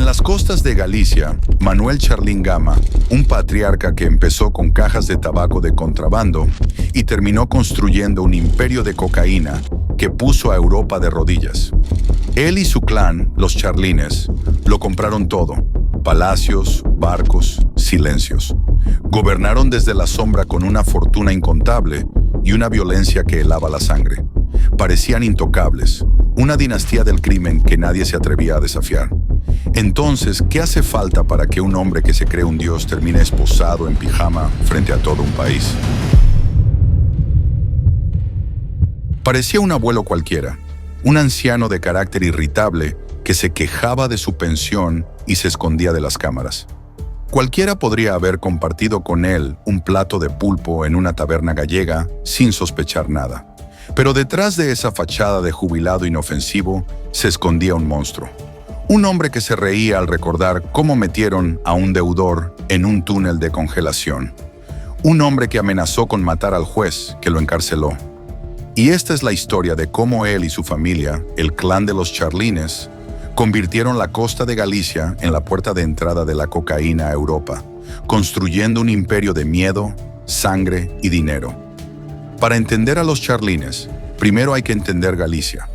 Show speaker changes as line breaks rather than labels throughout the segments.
En las costas de Galicia, Manuel Charlín Gama, un patriarca que empezó con cajas de tabaco de contrabando y terminó construyendo un imperio de cocaína que puso a Europa de rodillas. Él y su clan, los Charlines, lo compraron todo: palacios, barcos, silencios. Gobernaron desde la sombra con una fortuna incontable y una violencia que helaba la sangre. Parecían intocables, una dinastía del crimen que nadie se atrevía a desafiar. Entonces, ¿qué hace falta para que un hombre que se cree un dios termine esposado en pijama frente a todo un país? Parecía un abuelo cualquiera, un anciano de carácter irritable que se quejaba de su pensión y se escondía de las cámaras. Cualquiera podría haber compartido con él un plato de pulpo en una taberna gallega sin sospechar nada. Pero detrás de esa fachada de jubilado inofensivo se escondía un monstruo. Un hombre que se reía al recordar cómo metieron a un deudor en un túnel de congelación. Un hombre que amenazó con matar al juez que lo encarceló. Y esta es la historia de cómo él y su familia, el clan de los Charlines, convirtieron la costa de Galicia en la puerta de entrada de la cocaína a Europa, construyendo un imperio de miedo, sangre y dinero. Para entender a los Charlines, primero hay que entender Galicia.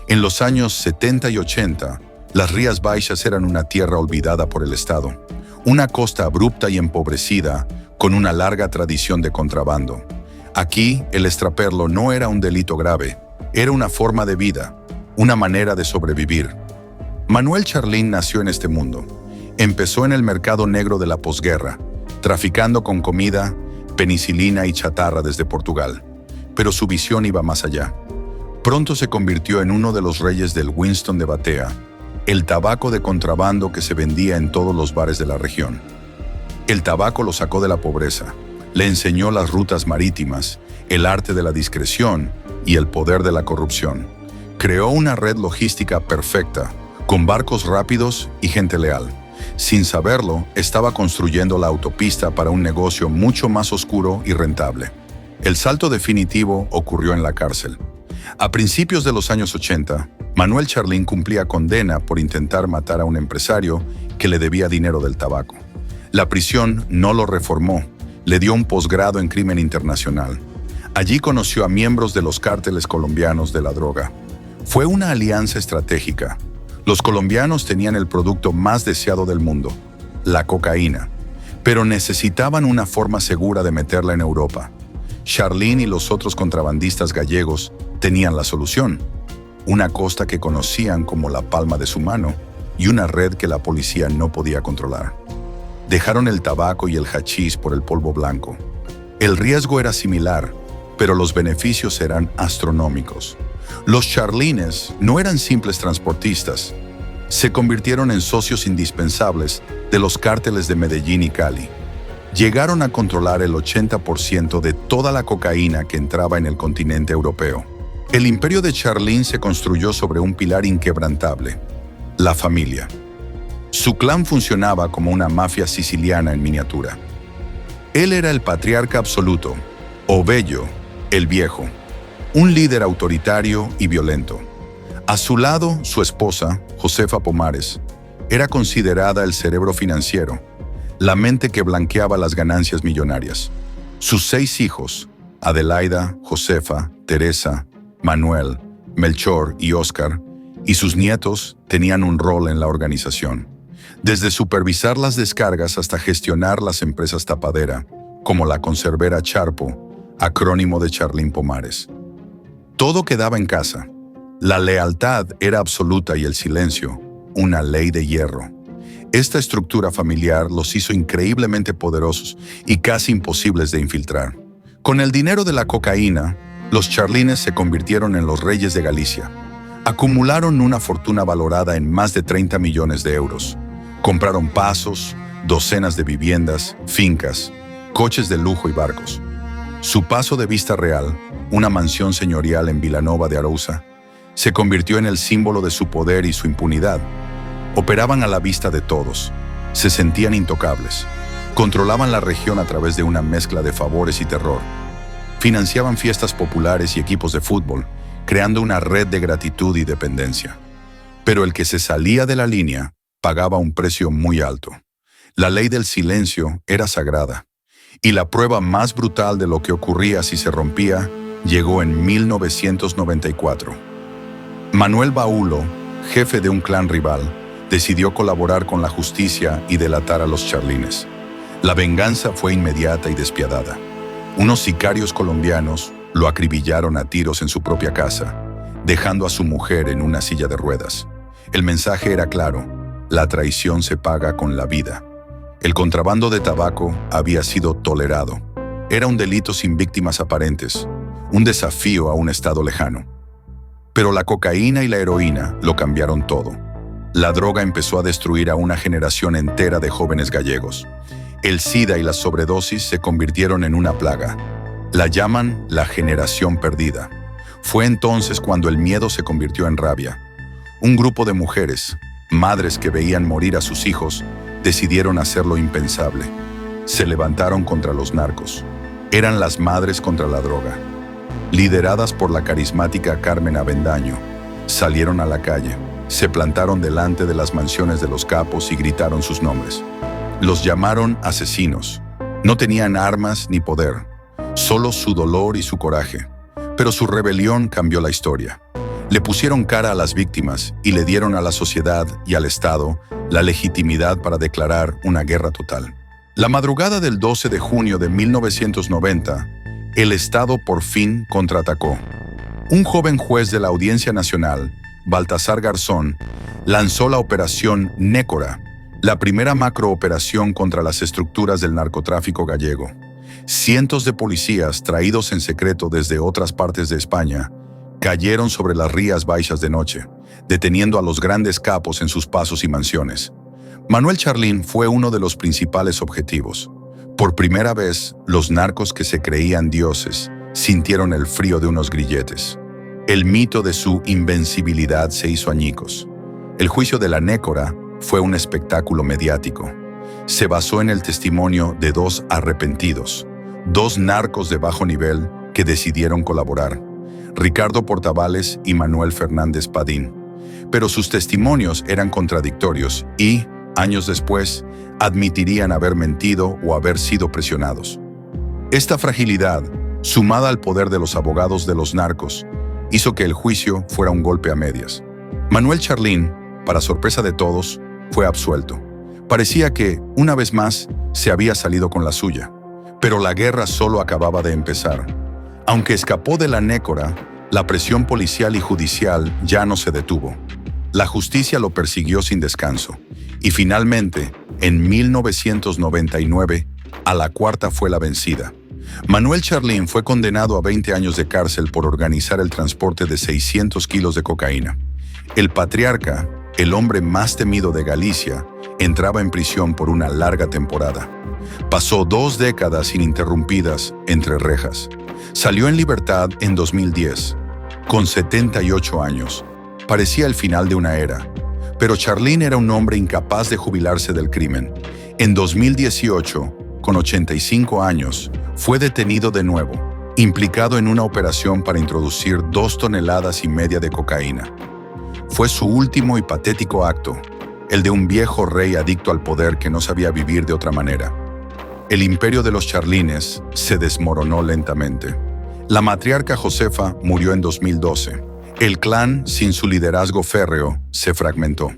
En los años 70 y 80, las Rías Baixas eran una tierra olvidada por el Estado, una costa abrupta y empobrecida con una larga tradición de contrabando. Aquí, el extraperlo no era un delito grave, era una forma de vida, una manera de sobrevivir. Manuel Charlín nació en este mundo. Empezó en el mercado negro de la posguerra, traficando con comida, penicilina y chatarra desde Portugal. Pero su visión iba más allá. Pronto se convirtió en uno de los reyes del Winston de Batea, el tabaco de contrabando que se vendía en todos los bares de la región. El tabaco lo sacó de la pobreza, le enseñó las rutas marítimas, el arte de la discreción y el poder de la corrupción. Creó una red logística perfecta, con barcos rápidos y gente leal. Sin saberlo, estaba construyendo la autopista para un negocio mucho más oscuro y rentable. El salto definitivo ocurrió en la cárcel. A principios de los años 80, Manuel Charlín cumplía condena por intentar matar a un empresario que le debía dinero del tabaco. La prisión no lo reformó, le dio un posgrado en crimen internacional. Allí conoció a miembros de los cárteles colombianos de la droga. Fue una alianza estratégica. Los colombianos tenían el producto más deseado del mundo, la cocaína, pero necesitaban una forma segura de meterla en Europa. Charlín y los otros contrabandistas gallegos tenían la solución: una costa que conocían como la palma de su mano y una red que la policía no podía controlar. Dejaron el tabaco y el hachís por el polvo blanco. El riesgo era similar, pero los beneficios eran astronómicos. Los Charlines no eran simples transportistas. Se convirtieron en socios indispensables de los cárteles de Medellín y Cali. Llegaron a controlar el 80% de toda la cocaína que entraba en el continente europeo. El imperio de Charlín se construyó sobre un pilar inquebrantable: la familia. Su clan funcionaba como una mafia siciliana en miniatura. Él era el patriarca absoluto, o Bello, el Viejo, un líder autoritario y violento. A su lado, su esposa, Josefa Pomares, era considerada el cerebro financiero, la mente que blanqueaba las ganancias millonarias. Sus 6 hijos, Adelaida, Josefa, Teresa, Manuel, Melchor y Óscar, y sus nietos tenían un rol en la organización, desde supervisar las descargas hasta gestionar las empresas tapadera, como la conservera Charpo, acrónimo de Charlín Pomares. Todo quedaba en casa. La lealtad era absoluta y el silencio, una ley de hierro. Esta estructura familiar los hizo increíblemente poderosos y casi imposibles de infiltrar. Con el dinero de la cocaína, los Charlines se convirtieron en los reyes de Galicia. Acumularon una fortuna valorada en más de 30 millones de euros. Compraron pasos, docenas de viviendas, fincas, coches de lujo y barcos. Su paso de Vista Real, una mansión señorial en Vilanova de Arousa, se convirtió en el símbolo de su poder y su impunidad. Operaban a la vista de todos, se sentían intocables, controlaban la región a través de una mezcla de favores y terror. Financiaban fiestas populares y equipos de fútbol, creando una red de gratitud y dependencia. Pero el que se salía de la línea pagaba un precio muy alto. La ley del silencio era sagrada, y la prueba más brutal de lo que ocurría si se rompía llegó en 1994. Manuel Baulo, jefe de un clan rival, decidió colaborar con la justicia y delatar a los charlines. La venganza fue inmediata y despiadada. Unos sicarios colombianos lo acribillaron a tiros en su propia casa, dejando a su mujer en una silla de ruedas. El mensaje era claro: la traición se paga con la vida. El contrabando de tabaco había sido tolerado. Era un delito sin víctimas aparentes, un desafío a un estado lejano. Pero la cocaína y la heroína lo cambiaron todo. La droga empezó a destruir a una generación entera de jóvenes gallegos. El SIDA y la sobredosis se convirtieron en una plaga. La llaman la generación perdida. Fue entonces cuando el miedo se convirtió en rabia. Un grupo de mujeres, madres que veían morir a sus hijos, decidieron hacer lo impensable. Se levantaron contra los narcos. Eran las madres contra la droga. Lideradas por la carismática Carmen Avendaño, salieron a la calle, se plantaron delante de las mansiones de los capos y gritaron sus nombres. Los llamaron asesinos. No tenían armas ni poder, solo su dolor y su coraje. Pero su rebelión cambió la historia. Le pusieron cara a las víctimas y le dieron a la sociedad y al Estado la legitimidad para declarar una guerra total. La madrugada del 12 de junio de 1990, el Estado por fin contraatacó. Un joven juez de la Audiencia Nacional, Baltasar Garzón, lanzó la Operación Nécora, la primera macrooperación contra las estructuras del narcotráfico gallego. Cientos de policías, traídos en secreto desde otras partes de España, cayeron sobre las Rías Baixas de noche, deteniendo a los grandes capos en sus pasos y mansiones. Manuel Charlín fue uno de los principales objetivos. Por primera vez, los narcos que se creían dioses sintieron el frío de unos grilletes. El mito de su invencibilidad se hizo añicos. El juicio de la Nécora fue un espectáculo mediático. Se basó en el testimonio de dos arrepentidos, dos narcos de bajo nivel que decidieron colaborar: Ricardo Portavales y Manuel Fernández Padín. Pero sus testimonios eran contradictorios y, años después, admitirían haber mentido o haber sido presionados. Esta fragilidad, sumada al poder de los abogados de los narcos, hizo que el juicio fuera un golpe a medias. Manuel Charlín, para sorpresa de todos, fue absuelto. Parecía que, una vez más, se había salido con la suya. Pero la guerra solo acababa de empezar. Aunque escapó de la Nécora, la presión policial y judicial ya no se detuvo. La justicia lo persiguió sin descanso. Y finalmente, en 1999, a la cuarta fue la vencida. Manuel Charlín fue condenado a 20 años de cárcel por organizar el transporte de 600 kilos de cocaína. El patriarca, el hombre más temido de Galicia, entraba en prisión por una larga temporada. Pasó 2 décadas ininterrumpidas entre rejas. Salió en libertad en 2010, con 78 años. Parecía el final de una era. Pero Charlín era un hombre incapaz de jubilarse del crimen. En 2018, con 85 años, fue detenido de nuevo, implicado en una operación para introducir 2,5 toneladas de cocaína. Fue su último y patético acto, el de un viejo rey adicto al poder que no sabía vivir de otra manera. El imperio de los charlines se desmoronó lentamente. La matriarca Josefa murió en 2012. El clan, sin su liderazgo férreo, se fragmentó.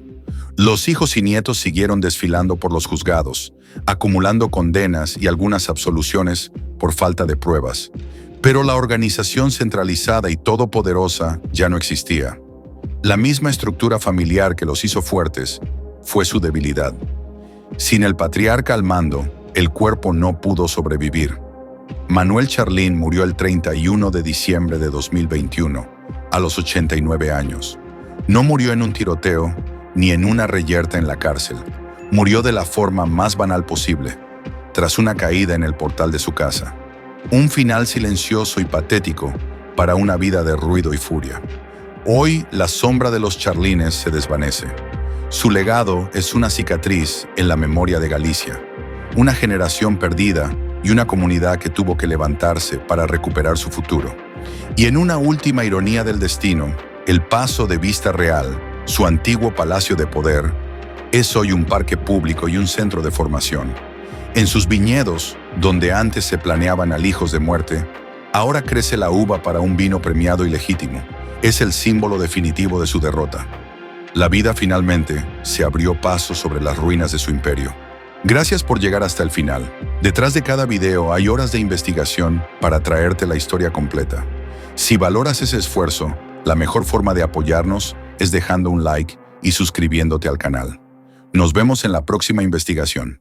Los hijos y nietos siguieron desfilando por los juzgados, acumulando condenas y algunas absoluciones por falta de pruebas. Pero la organización centralizada y todopoderosa ya no existía. La misma estructura familiar que los hizo fuertes fue su debilidad. Sin el patriarca al mando, el cuerpo no pudo sobrevivir. Manuel Charlín murió el 31 de diciembre de 2021, a los 89 años. No murió en un tiroteo ni en una reyerta en la cárcel. Murió de la forma más banal posible, tras una caída en el portal de su casa. Un final silencioso y patético para una vida de ruido y furia. Hoy la sombra de los charlines se desvanece. Su legado es una cicatriz en la memoria de Galicia, una generación perdida y una comunidad que tuvo que levantarse para recuperar su futuro. Y en una última ironía del destino, el Pazo de Vista Real, su antiguo palacio de poder, Es hoy un parque público y un centro de formación. En sus viñedos, donde antes se planeaban alijos de muerte, ahora crece la uva para un vino premiado y legítimo. Es el símbolo definitivo de su derrota. La vida finalmente se abrió paso sobre las ruinas de su imperio. Gracias por llegar hasta el final. Detrás de cada video hay horas de investigación para traerte la historia completa. Si valoras ese esfuerzo, la mejor forma de apoyarnos es dejando un like y suscribiéndote al canal. Nos vemos en la próxima investigación.